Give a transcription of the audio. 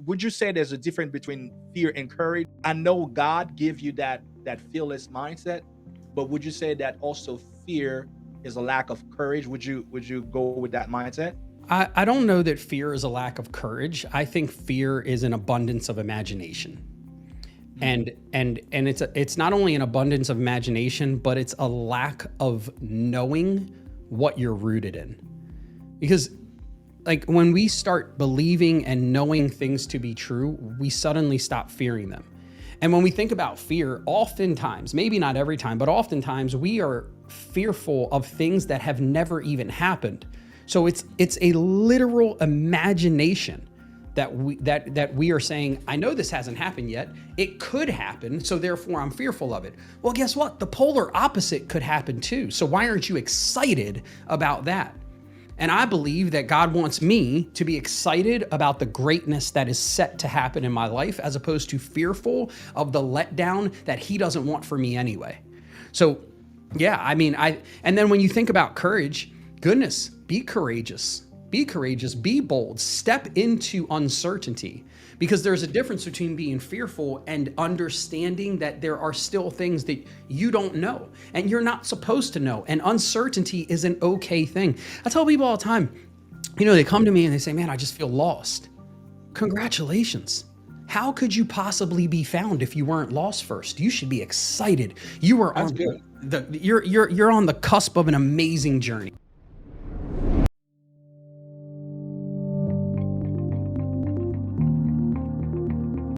would you say there's a difference between fear and courage? I know God give you that fearless mindset, but would you say that also fear is a lack of courage? Would you go with that mindset? I don't know that fear is a lack of courage. I think fear is an abundance of imagination. Mm, And it's not only an abundance of imagination, but it's a lack of knowing what you're rooted in. Because like when we start believing and knowing things to be true, we suddenly stop fearing them. And when we think about fear, oftentimes, maybe not every time, but oftentimes we are fearful of things that have never even happened. So it's a literal imagination that we are saying, I know this hasn't happened yet. It could happen, so therefore I'm fearful of it. Well, guess what? The polar opposite could happen too. So why aren't you excited about that? And I believe that God wants me to be excited about the greatness that is set to happen in my life, as opposed to fearful of the letdown that He doesn't want for me anyway. So, yeah, I mean, and then when you think about courage, goodness, be courageous. Be courageous, be bold, step into uncertainty, because there's a difference between being fearful and understanding that there are still things that you don't know and you're not supposed to know. And uncertainty is an okay thing. I tell people all the time, they come to me and they say, man, I just feel lost. Congratulations. How could you possibly be found if you weren't lost first? You should be excited. You are that's on good. you're on the cusp of an amazing journey.